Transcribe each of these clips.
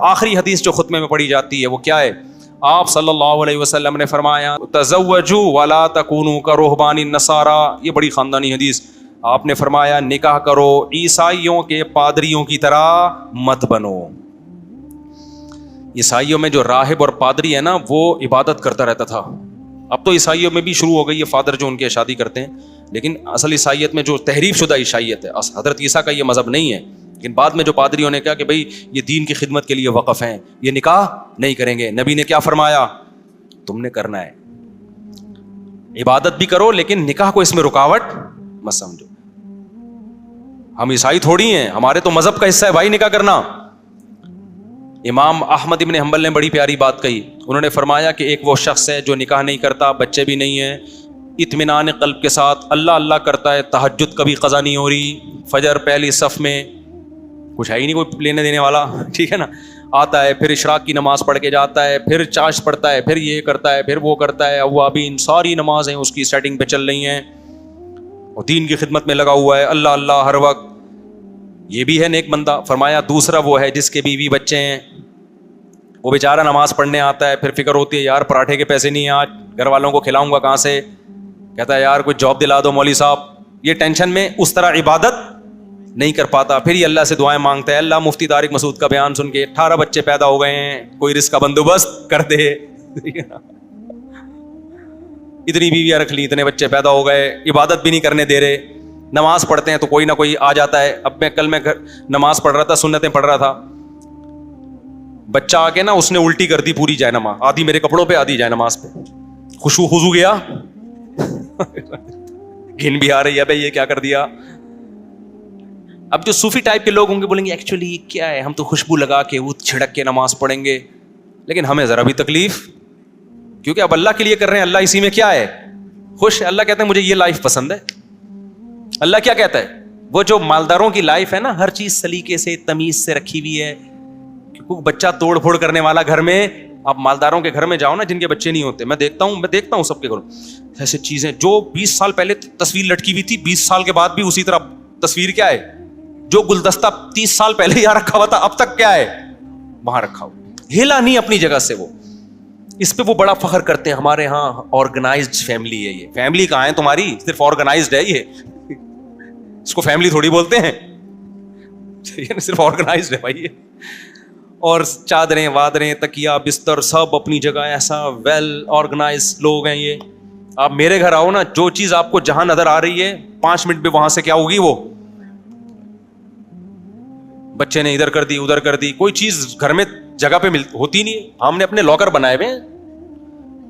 آخری حدیث جو خطبے میں پڑھی جاتی ہے وہ کیا ہے؟ آپ صلی اللہ علیہ وسلم نے فرمایا تزوجوا ولا تکونوا کرہبان النصارى، یہ بڑی خاندانی حدیث. آپ نے فرمایا نکاح کرو عیسائیوں کے پادریوں کی طرح مت بنو. عیسائیوں میں جو راہب اور پادری ہے نا وہ عبادت کرتا رہتا تھا. اب تو عیسائیوں میں بھی شروع ہو گئی ہے فادر جو ان کے شادی کرتے ہیں، لیکن اصل عیسائیت میں جو تحریف شدہ عیسائیت ہے، حضرت عیسیٰ کا یہ مذہب نہیں ہے. لیکن بعد میں جو پادریوں نے کہا کہ بھائی یہ دین کی خدمت کے لیے وقف ہیں، یہ نکاح نہیں کریں گے. نبی نے کیا فرمایا؟ تم نے کرنا ہے، عبادت بھی کرو لیکن نکاح کو اس میں رکاوٹ مت سمجھو. ہم عیسائی تھوڑی ہیں، ہمارے تو مذہب کا حصہ ہے بھائی نکاح کرنا. امام احمد ابن حنبل نے بڑی پیاری بات کہی. انہوں نے فرمایا کہ ایک وہ شخص ہے جو نکاح نہیں کرتا، بچے بھی نہیں ہیں، اطمینان قلب کے ساتھ اللہ اللہ کرتا ہے، تہجد کبھی قضا نہیں ہو رہی، فجر پہلی صف میں کچھ ہے ہی نہیں کوئی لینے دینے والا، ٹھیک ہے نا، آتا ہے پھر اشراق کی نماز پڑھ کے جاتا ہے، پھر چاش پڑھتا ہے، پھر یہ کرتا ہے، پھر وہ کرتا ہے، اوابین ساری نمازیں اس کی سیٹنگ پہ چل رہی ہیں اور دین کی خدمت میں لگا ہوا ہے، اللہ اللہ ہر وقت. یہ بھی ہے نیک بندہ. فرمایا دوسرا وہ ہے جس کے بیوی بچے ہیں، وہ بیچارہ نماز پڑھنے آتا ہے، پھر فکر ہوتی ہے یار پراٹھے کے پیسے نہیں ہیں آج، گھر والوں کو کھلاؤں گا کہاں سے، کہتا ہے یار کوئی جاب دلا دو مولوی صاحب. یہ ٹینشن میں اس طرح عبادت نہیں کر پاتا. پھر یہ اللہ سے دعائیں مانگتا ہے، اللہ مفتی طارق مسعود کا بیان سن کے 18 بچے پیدا ہو گئے ہیں، کوئی رزق کا بندوبست کر دے. اتنی بیویاں رکھ لی، اتنے بچے پیدا ہو گئے، عبادت بھی نہیں کرنے دے رہے. نماز پڑھتے ہیں تو کوئی نہ کوئی آ جاتا ہے. اب کل میں نماز پڑھ رہا تھا، سنتیں پڑھ رہا تھا، بچہ آ کے نا اس نے الٹی کر دی پوری جائے نماز، آدھی میرے کپڑوں پہ آدھی جائے نماز پہ. خشوع خضوع گیا، گھن بھی آ رہی ہے بھائی یہ کیا کر دیا. اب جو صوفی ٹائپ کے لوگ ہوں گے بولیں گے ایکچولی کیا ہے، ہم تو خوشبو لگا کے وہ چھڑک کے نماز پڑھیں گے، لیکن ہمیں ذرا بھی تکلیف، کیونکہ اب اللہ کے لیے کر رہے ہیں، اللہ اسی میں کیا ہے خوش ہے. اللہ کہتے ہیں مجھے یہ لائف پسند ہے. اللہ کیا کہتا ہے؟ وہ جو مالداروں کی لائف ہے نا، ہر چیز سلیقے سے تمیز سے رکھی ہوئی ہے. کیونکہ بچہ توڑ پھوڑ کرنے والا گھر میں، آپ مالداروں کے گھر میں جاؤ نا جن کے بچے نہیں ہوتے، میں دیکھتا ہوں سب کے گھروں ایسے چیزیں، جو 20 سال پہلے تصویر لٹکی ہوئی تھی 20 سال کے بعد بھی اسی طرح تصویر کیا ہے، جو گلدستہ 30 سال پہلے یہاں رکھا ہوا تھا اب تک کیا ہے وہاں رکھا ہوا، ہلا نہیں اپنی جگہ سے. وہ اس پہ وہ بڑا فخر کرتے ہیں، ہمارے ہاں آرگنائزڈ فیملی ہے. یہ فیملی کہاں ہے تمہاری، صرف آرگنائزڈ ہے، یہ اس کو فیملی تھوڑی بولتے ہیں، صرف آرگنائزڈ ہے بھائی. اور چادریں وادریں تکیا بستر سب اپنی جگہ، ایسا ویل آرگنائزڈ لوگ ہیں یہ. آپ میرے گھر آؤ نا، جو چیز آپ کو جہاں نظر آ رہی ہے 5 منٹ میں وہاں سے کیا ہوگی، وہ بچے نے ادھر کر دی ادھر کر دی. کوئی چیز گھر میں جگہ پہ ہوتی نہیں ہے. ہم نے اپنے لاکر بنائے ہوئے ہیں،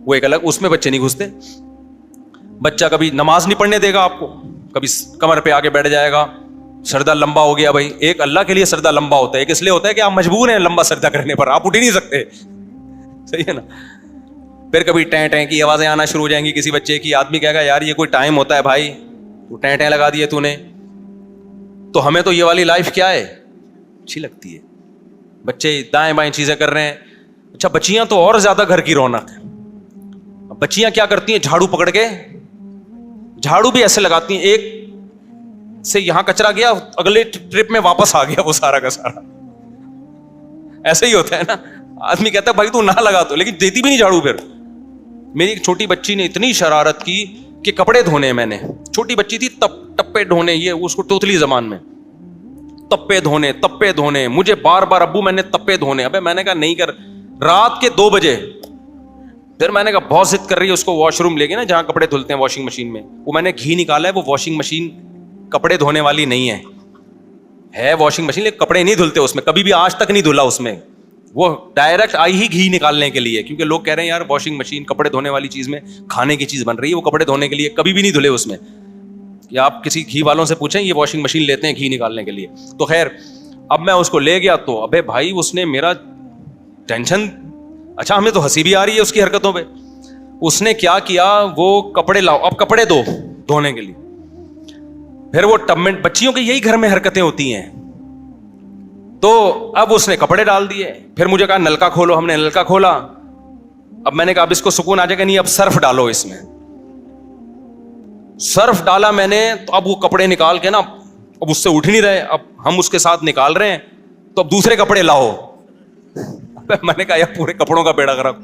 وہ ایک الگ، اس میں بچے نہیں گھستے. بچہ کبھی نماز نہیں پڑھنے دے گا آپ کو، کبھی کمر پہ آگے بیٹھ جائے گا، سردہ لمبا ہو گیا. بھائی ایک اللہ کے لیے سردہ لمبا ہوتا ہے، ایک اس لیے ہوتا ہے کہ آپ مجبور ہیں لمبا سردہ کرنے پر، آپ اٹھ ہی نہیں سکتے، صحیح ہے نا. پھر کبھی ٹیں ٹیں کی آوازیں آنا شروع ہو جائیں گی کسی بچے کی. آدمی کہے گا یار یہ کوئی ٹائم ہوتا ہے بھائی، تو ٹیں ٹیں لگا دیے تو نے. تو ہمیں تو یہ والی لائف کیا ہے اچھی لگتی ہے. بچے دائیں بائیں چیزیں کر رہے ہیں. اچھا بچیاں تو اور زیادہ گھر کی رونق ہے. بچیاں کیا کرتی ہیں، جھاڑو پکڑ کے، جھاڑو بھی ایسے لگاتی ہیں، ایک سے یہاں کچرا گیا اگلے ٹرپ میں واپس آ گیا وہ سارا کا سارا. ایسے ہی ہوتا ہے نا. آدمی کہتا ہے بھائی تو نہ لگا تو، لیکن دیتی بھی نہیں جھاڑو. پھر میری ایک چھوٹی بچی نے اتنی شرارت کی کہ کپڑے دھونے، میں نے چھوٹی بچی تھی ٹپے دھونے، یہ اس کو توتلی زبان میں تپے دھونے، مجھے بار بار ابو میں نے تپے دھونے. ابے میں نے کہا نہیں کر. رات کے 2 بجے پھر میں نے کہا بہت ضد کر رہی ہے، اس کو واش روم لے گئے نا جہاں کپڑے دھلتے ہیں واشنگ مشین میں. وہ میں نے گھی نکالا ہے، وہ واشنگ مشین کپڑے دھونے والی نہیں ہے واشنگ مشین، لیکن کپڑے نہیں دھلتے اس میں، کبھی بھی آج تک نہیں دھلا اس میں. وہ ڈائریکٹ آئی ہی گھی نکالنے کے لیے، کیونکہ لوگ کہہ رہے ہیں یار واشنگ مشین کپڑے دھونے والی چیز میں کھانے کی چیز بن رہی ہے، وہ کپڑے دھونے کے لیے کبھی بھی نہیں دھلے اس میں. کہ آپ کسی گھی والوں سے پوچھیں، یہ واشنگ مشین لیتے ہیں گھی نکالنے کے لیے. تو خیر اب میں اس کو لے گیا تو ابے بھائی اس نے میرا ٹینشن، اچھا ہمیں تو ہنسی بھی آ رہی ہے اس کی حرکتوں پہ. اس نے کیا کیا، وہ کپڑے لاؤ، اب کپڑے دو دھونے کے لیے. پھر وہ ٹب میں، بچیوں کی یہی گھر میں حرکتیں ہوتی ہیں. تو اب اس نے کپڑے ڈال دیے. پھر مجھے کہا نلکا کھولو، ہم نے نلکا کھولا. اب میں نے کہا اب اس کو سکون آ جائے گا، نہیں اب سرف ڈالو اس میں. سرف ڈالا میں نے تو اب وہ کپڑے نکال کے نا، اب اس سے اٹھ نہیں رہے. اب ہم اس کے ساتھ نکال رہے ہیں تو اب دوسرے کپڑے لاؤ. میں نے کہا یار پورے کپڑوں کا بیڑا خراب.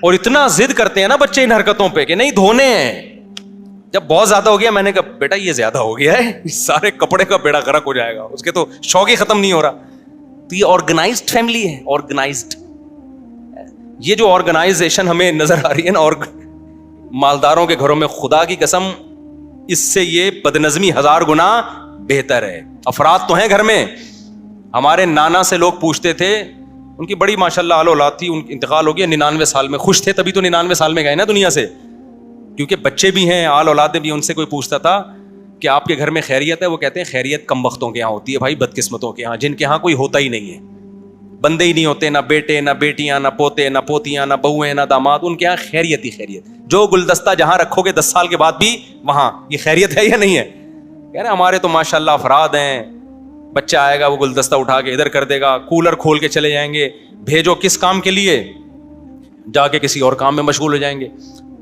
اور اتنا ضد کرتے ہیں نا بچے ان حرکتوں پہ کہ نہیں دھونے ہیں. جب بہت زیادہ ہو گیا میں نے کہا بیٹا یہ زیادہ ہو گیا ہے, سارے کپڑے کا بیڑا غرق ہو جائے گا, اس کے تو شوق ہی ختم نہیں ہو رہا. تو یہ آرگنائزڈ فیملی ہے, آرگنائزڈ. یہ جو آرگنائزیشن ہمیں نظر آ رہی ہے نا, اور مالداروں کے گھروں میں, خدا کی قسم اس سے یہ بدنظمی 1000 گنا بہتر ہے. افراد تو ہیں گھر میں. ہمارے نانا سے لوگ پوچھتے تھے, ان کی بڑی ماشاءاللہ آل اولاد تھی, ان انتقال ہو گیا 99 سال میں. خوش تھے تبھی تو 99 سال میں گئے نا دنیا سے, کیونکہ بچے بھی ہیں, آل اولاد بھی. ان سے کوئی پوچھتا تھا کہ آپ کے گھر میں خیریت ہے, وہ کہتے ہیں خیریت کم بختوں کے یہاں ہوتی ہے بھائی, بدقسمتوں کے یہاں, جن کے یہاں کوئی ہوتا ہی نہیں ہے, بندے ہی نہیں ہوتے, نہ بیٹے نہ بیٹیاں نہ پوتے نہ پوتیاں نہ بہویں نہ داماد, ان کے یہاں خیریت ہی خیریت. جو گلدستہ جہاں رکھو گے 10 سال کے بعد بھی وہاں, یہ خیریت ہے یا نہیں ہے؟ کہہ رہے ہمارے تو ماشاءاللہ افراد ہیں, بچہ آئے گا وہ گلدستہ اٹھا کے ادھر کر دے گا, کولر کھول کے چلے جائیں گے, بھیجو کس کام کے لیے, جا کے کسی اور کام میں مشغول ہو جائیں گے.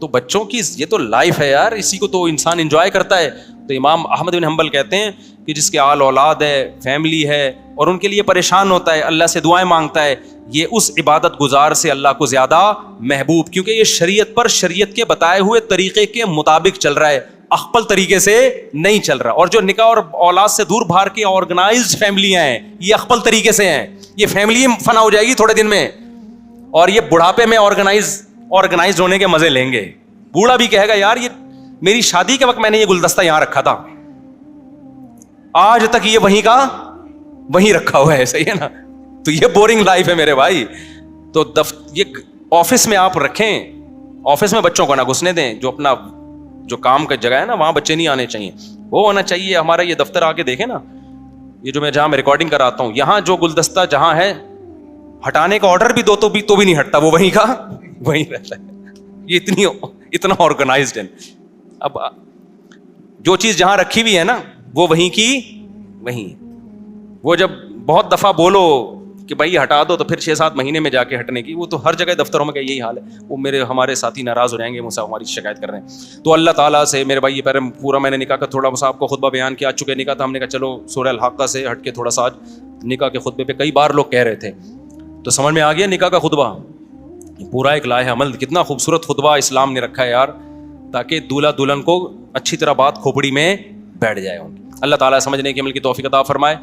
تو بچوں کی یہ تو لائف ہے یار, اسی کو تو انسان انجوائے کرتا ہے. تو امام احمد بن حنبل کہتے ہیں کہ جس کے آل اولاد ہے, فیملی ہے, اور ان کے لیے پریشان ہوتا ہے, اللہ سے دعائیں مانگتا ہے, یہ اس عبادت گزار سے اللہ کو زیادہ محبوب, کیونکہ یہ شریعت پر, شریعت کے بتائے ہوئے طریقے کے مطابق چل رہا ہے, اخپل طریقے سے نہیں چل رہا. اور جو نکاح اور اولاد سے دور بھار کے آرگنائزڈ فیملیاں ہیں, یہ اخپل طریقے سے ہیں. یہ فیملی فنا ہو جائے گی تھوڑے دن میں, اور یہ بڑھاپے میں آرگنائزڈ ہونے کے مزے لیں گے. بوڑھا بھی کہے گا یار یہ میری شادی کے وقت میں نے یہ گلدستہ یہاں رکھا تھا, آج تک یہ وہیں کا وہیں رکھا ہوا ہے, صحیح ہے نا. تو یہ بورنگ لائف ہے میرے بھائی. تو یہ آفس میں آپ رکھیں, آفس میں بچوں کو نہ گھسنے دیں. جو اپنا جو کام کا جگہ ہے نا وہاں بچے نہیں آنے چاہیے, وہ ہونا چاہیے. ہمارا یہ دفتر آ کے دیکھیں نا, یہ جو میں جہاں میں ریکارڈنگ کراتا ہوں, یہاں جو گلدستہ جہاں ہے ہٹانے کا آرڈر بھی دو تو بھی نہیں ہٹتا, وہ وہیں کا وہیں رہتا ہے. یہ اتنا آرگنائزڈ ہے. اب جو چیز جہاں رکھی ہوئی ہے نا وہ وہیں کی وہیں. وہ جب بہت دفعہ بولو کہ بھائی ہٹا دو تو پھر 6-7 مہینے میں جا کے ہٹنے کی, وہ تو ہر جگہ دفتروں میں یہی حال ہے. وہ ہمارے ساتھی ناراض ہو جائیں گے, مجھ سے ہماری شکایت کر رہے ہیں. تو اللہ تعالیٰ سے میرے بھائی, یہ پہلے پورا میں نے نکاح کا تھوڑا سا آپ کو خطبہ بیان کیا, چکے نکاح تھا, ہم نے کہا چلو سورہ الحاقہ سے ہٹ کے تھوڑا سا آج نکاح کے خطبے پہ, کئی بار لوگ کہہ رہے تھے تو سمجھ میں آ گیا نکاح کا خطبہ پورا ایک لائحہ عمل. کتنا خوبصورت خطبہ اسلام نے رکھا ہے یار, تاکہ دولہا دلہن کو اچھی طرح بات کھوپڑی میں بیٹھ جائے. اللہ تعالیٰ سمجھنے کی عمل کی توفیق عطا فرمائے.